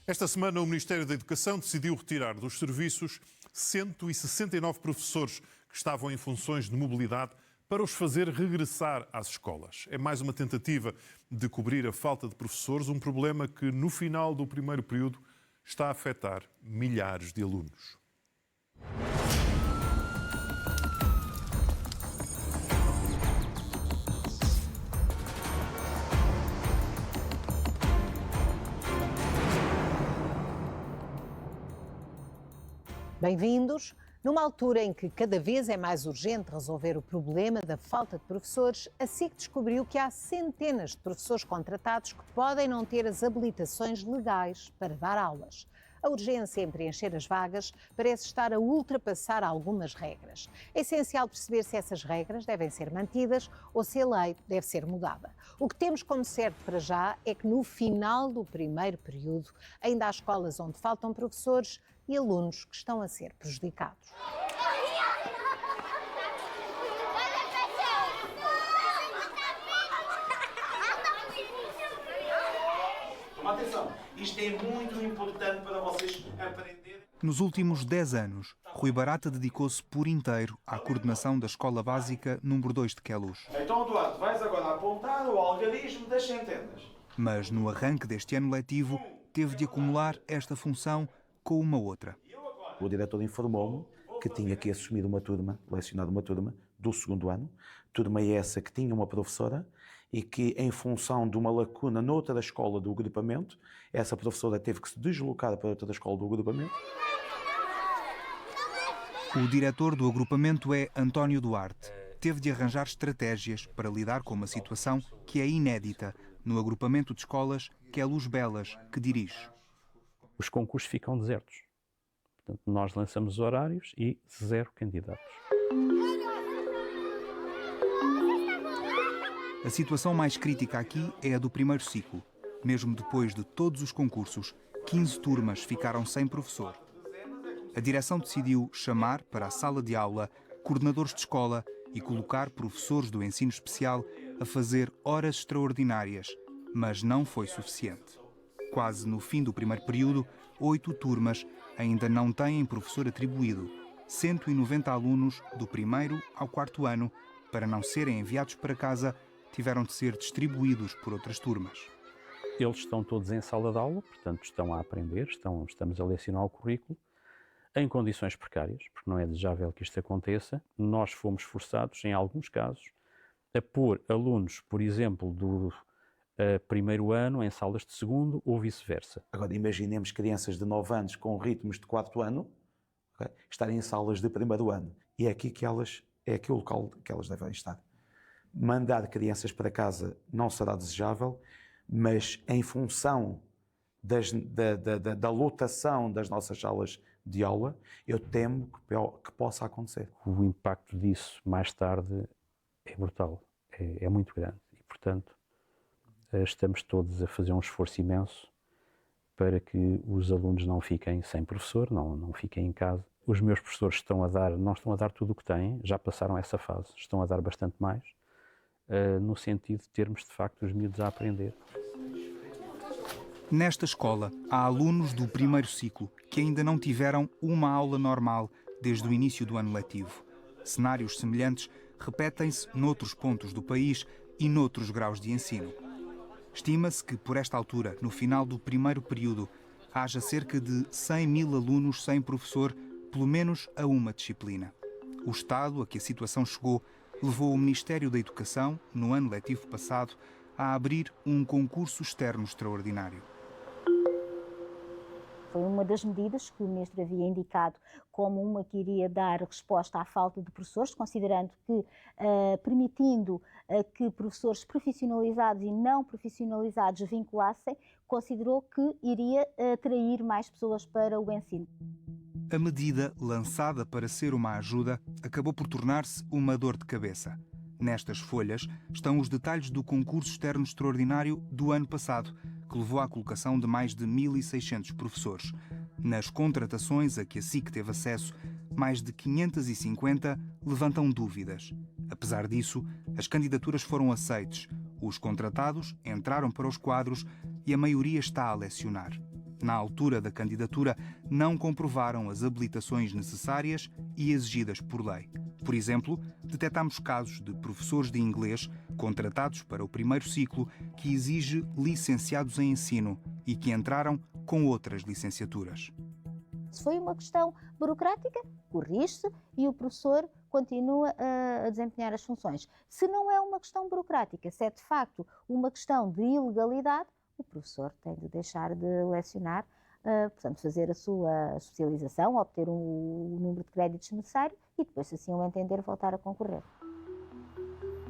Esta semana, o Ministério da Educação decidiu retirar dos serviços 169 professores que estavam em funções de mobilidade para os fazer regressar às escolas. É mais uma tentativa de cobrir a falta de professores, um problema que, no final do primeiro período, está a afetar milhares de alunos. Bem-vindos. Numa altura em que cada vez é mais urgente resolver o problema da falta de professores, a SIC descobriu que há centenas de professores contratados que podem não ter as habilitações legais para dar aulas. A urgência em preencher as vagas parece estar a ultrapassar algumas regras. É essencial perceber se essas regras devem ser mantidas ou se a lei deve ser mudada. O que temos como certo para já é que no final do primeiro período ainda há escolas onde faltam professores e alunos que estão a ser prejudicados. Toma atenção, isto é muito importante para vocês aprenderem. Nos últimos 10 anos, Rui Barata dedicou-se por inteiro à coordenação da Escola Básica número 2 de Queluz. Então, Duarte, vais agora apontar o algarismo das centenas. Mas no arranque deste ano letivo, teve de acumular esta função com uma outra. O diretor informou-me que tinha que assumir uma turma, lecionar uma turma do segundo ano, turma essa que tinha uma professora e que, em função de uma lacuna noutra escola do agrupamento, essa professora teve que se deslocar para outra escola do agrupamento. O diretor do agrupamento é António Duarte. Teve de arranjar estratégias para lidar com uma situação que é inédita no agrupamento de escolas Queluz Belas, que dirige. Os concursos ficam desertos. Portanto, nós lançamos horários e 0 candidatos. A situação mais crítica aqui é a do primeiro ciclo. Mesmo depois de todos os concursos, 15 turmas ficaram sem professor. A direção decidiu chamar para a sala de aula coordenadores de escola e colocar professores do ensino especial a fazer horas extraordinárias, mas não foi suficiente. Quase no fim do primeiro período, 8 turmas ainda não têm professor atribuído. 190 alunos do primeiro ao quarto ano, para não serem enviados para casa, tiveram de ser distribuídos por outras turmas. Eles estão todos em sala de aula, portanto estão a aprender, estamos a lecionar o currículo, em condições precárias, porque não é desejável que isto aconteça. Nós fomos forçados, em alguns casos, a pôr alunos, por exemplo, do primeiro ano em salas de segundo ou vice-versa. Agora imaginemos crianças de 9 anos com ritmos de quarto ano, okay, estarem em salas de primeiro ano. E é aqui o local que elas devem estar. Mandar crianças para casa não será desejável, mas em função da lotação das nossas salas de aula, eu temo que possa acontecer. O impacto disso mais tarde é brutal, é muito grande e, portanto, estamos todos a fazer um esforço imenso para que os alunos não fiquem sem professor, não fiquem em casa. Os meus professores não estão a dar tudo o que têm, já passaram essa fase, estão a dar bastante mais, no sentido de termos, de facto, os miúdos a aprender. Nesta escola, há alunos do primeiro ciclo que ainda não tiveram uma aula normal desde o início do ano letivo. Cenários semelhantes repetem-se noutros pontos do país e noutros graus de ensino. Estima-se que, por esta altura, no final do primeiro período, haja cerca de 100 mil alunos sem professor, pelo menos a uma disciplina. O estado a que a situação chegou levou o Ministério da Educação, no ano letivo passado, a abrir um concurso externo extraordinário. Foi uma das medidas que o Ministro havia indicado como uma que iria dar resposta à falta de professores, considerando que, permitindo que professores profissionalizados e não profissionalizados vinculassem, considerou que iria atrair mais pessoas para o ensino. A medida, lançada para ser uma ajuda, acabou por tornar-se uma dor de cabeça. Nestas folhas estão os detalhes do concurso externo extraordinário do ano passado, que levou à colocação de mais de 1.600 professores. Nas contratações a que a SIC teve acesso, mais de 550 levantam dúvidas. Apesar disso, as candidaturas foram aceites. Os contratados entraram para os quadros e a maioria está a lecionar. Na altura da candidatura, não comprovaram as habilitações necessárias e exigidas por lei. Por exemplo, detectámos casos de professores de inglês contratados para o primeiro ciclo que exige licenciados em ensino e que entraram com outras licenciaturas. Se foi uma questão burocrática, corrige-se e o professor continua a desempenhar as funções. Se não é uma questão burocrática, se é de facto uma questão de ilegalidade, o professor tem de deixar de lecionar, portanto, fazer a sua socialização, obter o número de créditos necessário e depois, se assim o entender, voltar a concorrer.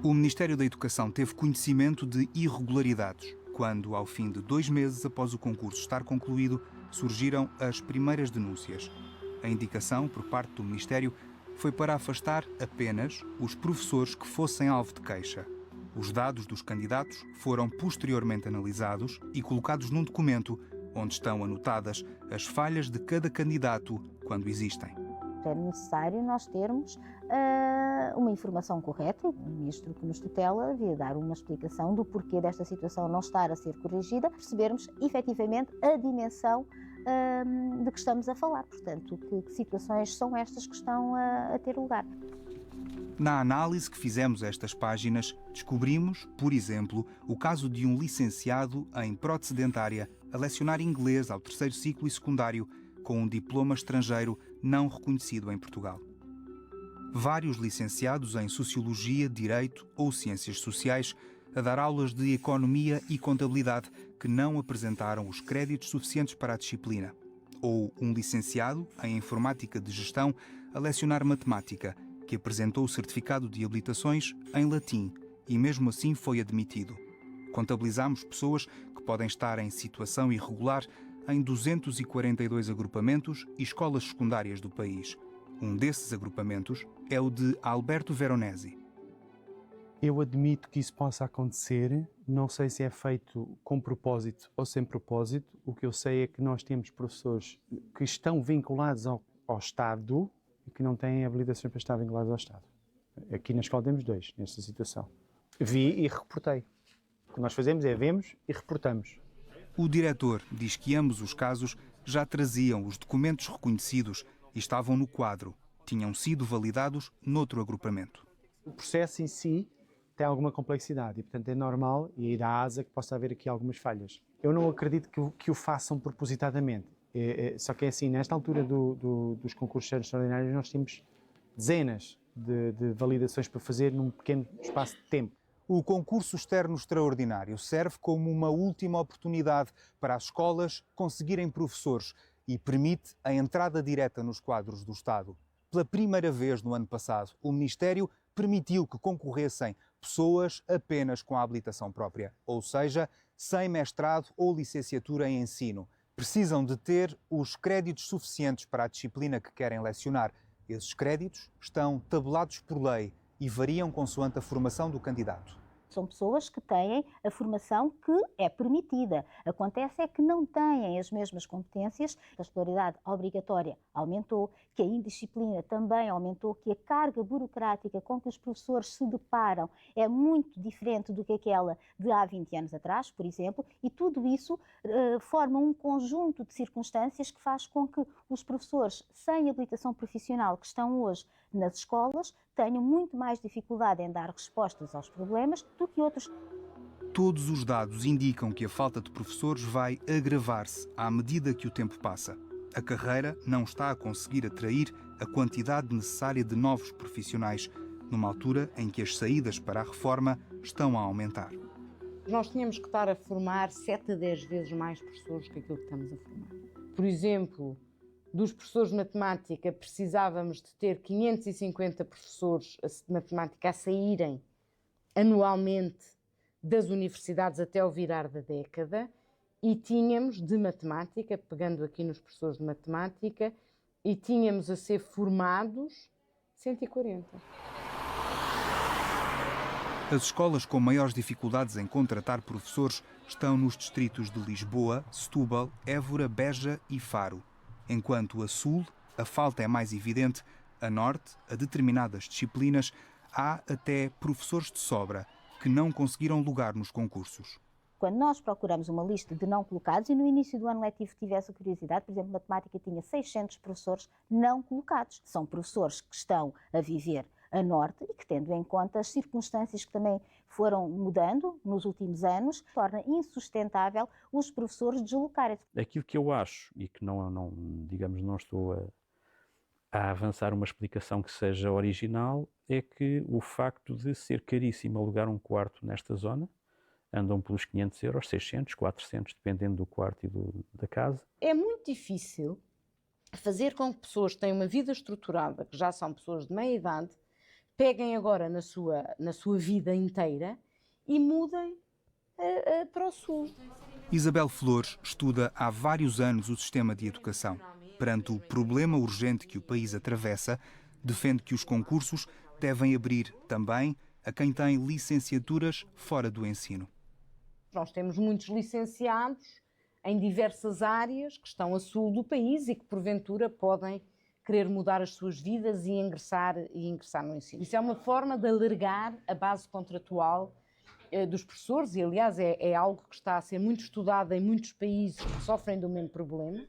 O Ministério da Educação teve conhecimento de irregularidades quando, ao fim de 2 meses após o concurso estar concluído, surgiram as primeiras denúncias. A indicação, por parte do Ministério, foi para afastar apenas os professores que fossem alvo de queixa. Os dados dos candidatos foram posteriormente analisados e colocados num documento onde estão anotadas as falhas de cada candidato quando existem. É necessário nós termos uma informação correta e o ministro que nos tutela devia dar uma explicação do porquê desta situação não estar a ser corrigida, percebermos efetivamente a dimensão de que estamos a falar. Portanto, que situações são estas que estão a ter lugar. Na análise que fizemos a estas páginas, descobrimos, por exemplo, o caso de um licenciado em prótese dentária a lecionar inglês ao 3º ciclo e secundário com um diploma estrangeiro não reconhecido em Portugal. Vários licenciados em Sociologia, Direito ou Ciências Sociais a dar aulas de Economia e Contabilidade que não apresentaram os créditos suficientes para a disciplina. Ou um licenciado em Informática de Gestão a lecionar Matemática, que apresentou o certificado de habilitações em latim e mesmo assim foi admitido. Contabilizamos pessoas que podem estar em situação irregular em 242 agrupamentos e escolas secundárias do país. Um desses agrupamentos é o de Alberto Veronesi. Eu admito que isso possa acontecer, não sei se é feito com propósito ou sem propósito. O que eu sei é que nós temos professores que estão vinculados ao Estado e que não têm habilitações para estar vinculados ao Estado. Aqui na escola temos 2, nesta situação. Vi e reportei. O que nós fazemos é vemos e reportamos. O diretor diz que ambos os casos já traziam os documentos reconhecidos e estavam no quadro. Tinham sido validados noutro agrupamento. O processo em si tem alguma complexidade e, portanto, é normal e ir à asa que possa haver aqui algumas falhas. Eu não acredito que o façam propositadamente. Só que é assim, nesta altura dos concursos extraordinários nós temos dezenas de validações para fazer num pequeno espaço de tempo. O concurso externo extraordinário serve como uma última oportunidade para as escolas conseguirem professores e permite a entrada direta nos quadros do Estado. Pela primeira vez no ano passado, o Ministério permitiu que concorressem pessoas apenas com a habilitação própria, ou seja, sem mestrado ou licenciatura em ensino. Precisam de ter os créditos suficientes para a disciplina que querem lecionar. Esses créditos estão tabelados por lei e variam consoante a formação do candidato. São pessoas que têm a formação que é permitida. Acontece é que não têm as mesmas competências. A escolaridade obrigatória aumentou, que a indisciplina também aumentou, que a carga burocrática com que os professores se deparam é muito diferente do que aquela de há 20 anos atrás, por exemplo, e tudo isso forma um conjunto de circunstâncias que faz com que os professores sem habilitação profissional que estão hoje nas escolas tenham muito mais dificuldade em dar respostas aos problemas do que outros. Todos os dados indicam que a falta de professores vai agravar-se à medida que o tempo passa. A carreira não está a conseguir atrair a quantidade necessária de novos profissionais, numa altura em que as saídas para a reforma estão a aumentar. Nós tínhamos que estar a formar 7 a 10 vezes mais professores que aquilo que estamos a formar. Por exemplo, dos professores de matemática, precisávamos de ter 550 professores de matemática a saírem anualmente das universidades até o virar da década e tínhamos de matemática, pegando aqui nos professores de matemática, e tínhamos a ser formados 140. As escolas com maiores dificuldades em contratar professores estão nos distritos de Lisboa, Setúbal, Évora, Beja e Faro. Enquanto a sul, a falta é mais evidente, a norte, a determinadas disciplinas, há até professores de sobra que não conseguiram lugar nos concursos. Quando nós procuramos uma lista de não colocados, e no início do ano letivo tive essa curiosidade, por exemplo, matemática tinha 600 professores não colocados. São professores que estão a viver a norte e que, tendo em conta as circunstâncias que também foram mudando nos últimos anos, torna insustentável os professores deslocarem-se. Aquilo que eu acho, e que digamos, não estou a avançar uma explicação que seja original, é que o facto de ser caríssimo alugar um quarto nesta zona, andam pelos 500 euros, 600, 400, dependendo do quarto e da casa. É muito difícil fazer com que pessoas que têm uma vida estruturada, que já são pessoas de meia idade, peguem agora na sua vida inteira e mudem para o sul. Isabel Flores estuda há vários anos o sistema de educação. Perante o problema urgente que o país atravessa, defende que os concursos devem abrir também a quem tem licenciaturas fora do ensino. Nós temos muitos licenciados em diversas áreas que estão a sul do país e que, porventura, podem querer mudar as suas vidas e ingressar no ensino. Isso é uma forma de alargar a base contratual dos professores e, aliás, é algo que está a ser muito estudado em muitos países que sofrem do mesmo problema.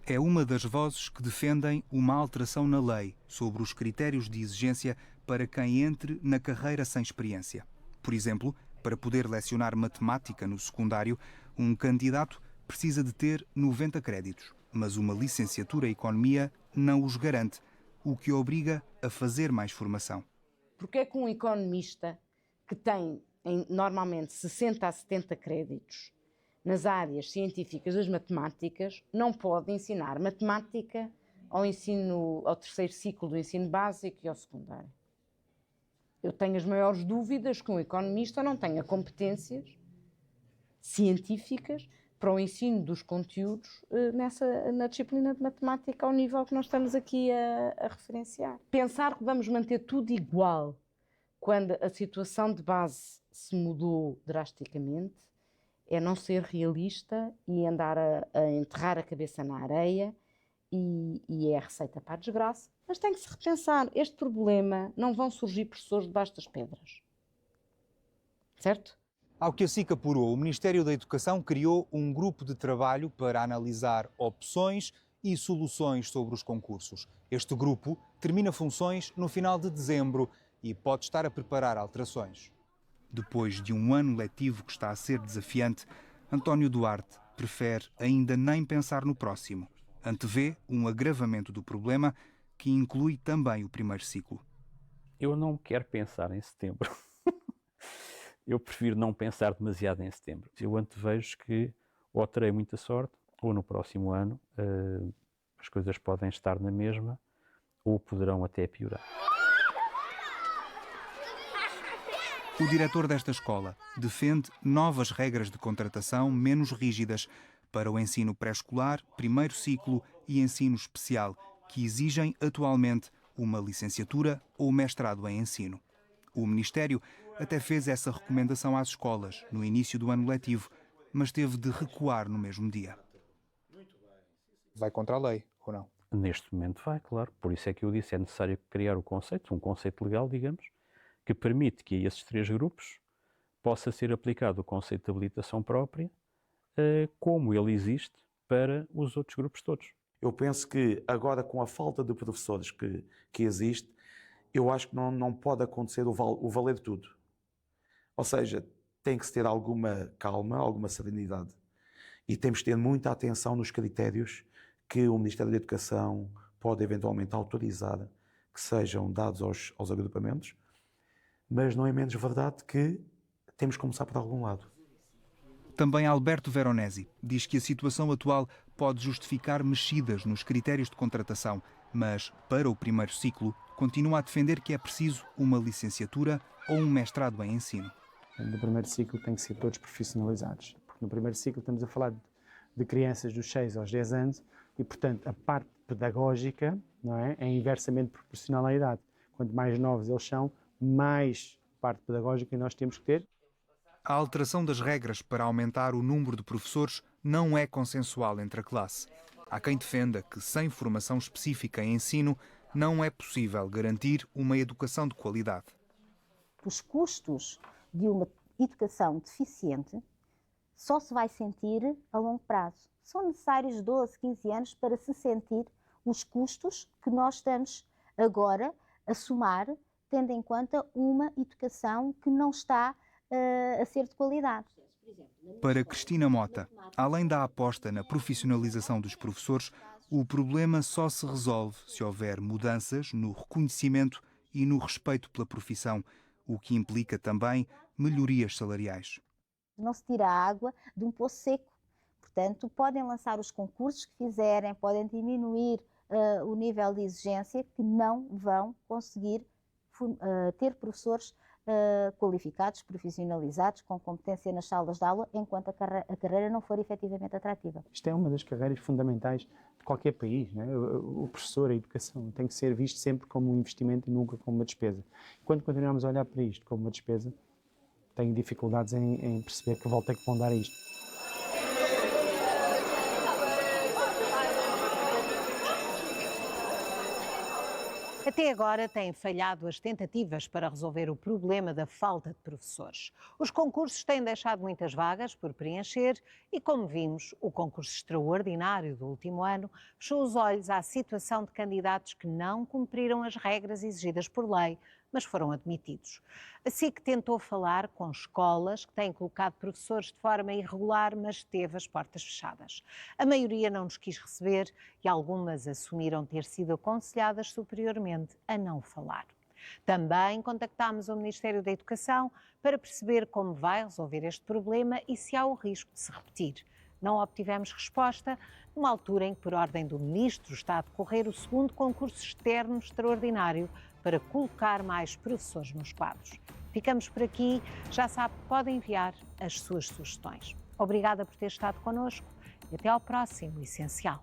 É uma das vozes que defendem uma alteração na lei sobre os critérios de exigência para quem entre na carreira sem experiência. Por exemplo, para poder lecionar matemática no secundário, um candidato precisa de ter 90 créditos, mas uma licenciatura em economia não os garante, o que obriga a fazer mais formação. Porque é que um economista que tem normalmente 60 a 70 créditos nas áreas científicas das matemáticas não pode ensinar matemática ao terceiro ciclo do ensino básico e ao secundário? Eu tenho as maiores dúvidas que um economista não tenha competências científicas para o ensino dos conteúdos na disciplina de matemática ao nível que nós estamos aqui a referenciar. Pensar que vamos manter tudo igual quando a situação de base se mudou drasticamente é não ser realista e andar a enterrar a cabeça na areia e é a receita para a desgraça. Mas tem que se repensar. Este problema não vão surgir professores debaixo das pedras. Certo? Ao que a SIC apurou, o Ministério da Educação criou um grupo de trabalho para analisar opções e soluções sobre os concursos. Este grupo termina funções no final de dezembro e pode estar a preparar alterações. Depois de um ano letivo que está a ser desafiante, António Duarte prefere ainda nem pensar no próximo. Antevê um agravamento do problema que inclui também o primeiro ciclo. Eu não quero pensar em setembro. Eu prefiro não pensar demasiado em setembro. Eu antevejo que ou terei muita sorte, ou no próximo ano as coisas podem estar na mesma, ou poderão até piorar. O diretor desta escola defende novas regras de contratação menos rígidas para o ensino pré-escolar, primeiro ciclo e ensino especial, que exigem atualmente uma licenciatura ou mestrado em ensino. O Ministério até fez essa recomendação às escolas no início do ano letivo, mas teve de recuar no mesmo dia. Vai contra a lei, ou não? Neste momento vai, claro. Por isso é que eu disse, é necessário criar um conceito legal, digamos, que permite que a esses três grupos possa ser aplicado o conceito de habilitação própria, como ele existe para os outros grupos todos. Eu penso que agora, com a falta de professores que existe, eu acho que não pode acontecer o valer tudo. Ou seja, tem que se ter alguma calma, alguma serenidade. E temos que ter muita atenção nos critérios que o Ministério da Educação pode eventualmente autorizar que sejam dados aos agrupamentos, mas não é menos verdade que temos que começar por algum lado. Também Alberto Veronesi diz que a situação atual pode justificar mexidas nos critérios de contratação, mas, para o primeiro ciclo, continua a defender que é preciso uma licenciatura ou um mestrado em ensino. No primeiro ciclo tem que ser todos profissionalizados, porque no primeiro ciclo estamos a falar de crianças dos 6 aos 10 anos e, portanto, a parte pedagógica, não é inversamente proporcional à idade. Quanto mais novos eles são, mais parte pedagógica nós temos que ter. A alteração das regras para aumentar o número de professores não é consensual entre a classe. Há quem defenda que, sem formação específica em ensino, não é possível garantir uma educação de qualidade. Os custos de uma educação deficiente só se vai sentir a longo prazo. São necessários 12, 15 anos para se sentir os custos que nós estamos agora a somar, tendo em conta uma educação que não está a ser de qualidade. Para Cristina Mota, além da aposta na profissionalização dos professores, o problema só se resolve se houver mudanças no reconhecimento e no respeito pela profissão, o que implica também melhorias salariais. Não se tira a água de um poço seco. Portanto, podem lançar os concursos que fizerem, podem diminuir o nível de exigência, que não vão conseguir ter professores qualificados, profissionalizados, com competência nas salas de aula, enquanto a carreira não for efetivamente atrativa. Isto é uma das carreiras fundamentais de qualquer país, não é? O professor, a educação, tem que ser visto sempre como um investimento e nunca como uma despesa. Quando continuamos a olhar para isto como uma despesa, tenho dificuldades em perceber que volta é que vão dar a isto. Até agora têm falhado as tentativas para resolver o problema da falta de professores. Os concursos têm deixado muitas vagas por preencher e, como vimos, o concurso extraordinário do último ano fechou os olhos à situação de candidatos que não cumpriram as regras exigidas por lei, mas foram admitidos. A SIC tentou falar com escolas que têm colocado professores de forma irregular, mas teve as portas fechadas. A maioria não nos quis receber e algumas assumiram ter sido aconselhadas superiormente a não falar. Também contactámos o Ministério da Educação para perceber como vai resolver este problema e se há o risco de se repetir. Não obtivemos resposta, numa altura em que, por ordem do Ministro, está a decorrer o segundo concurso externo extraordinário para colocar mais professores nos quadros. Ficamos por aqui. Já sabe que pode enviar as suas sugestões. Obrigada por ter estado connosco e até ao próximo Essencial.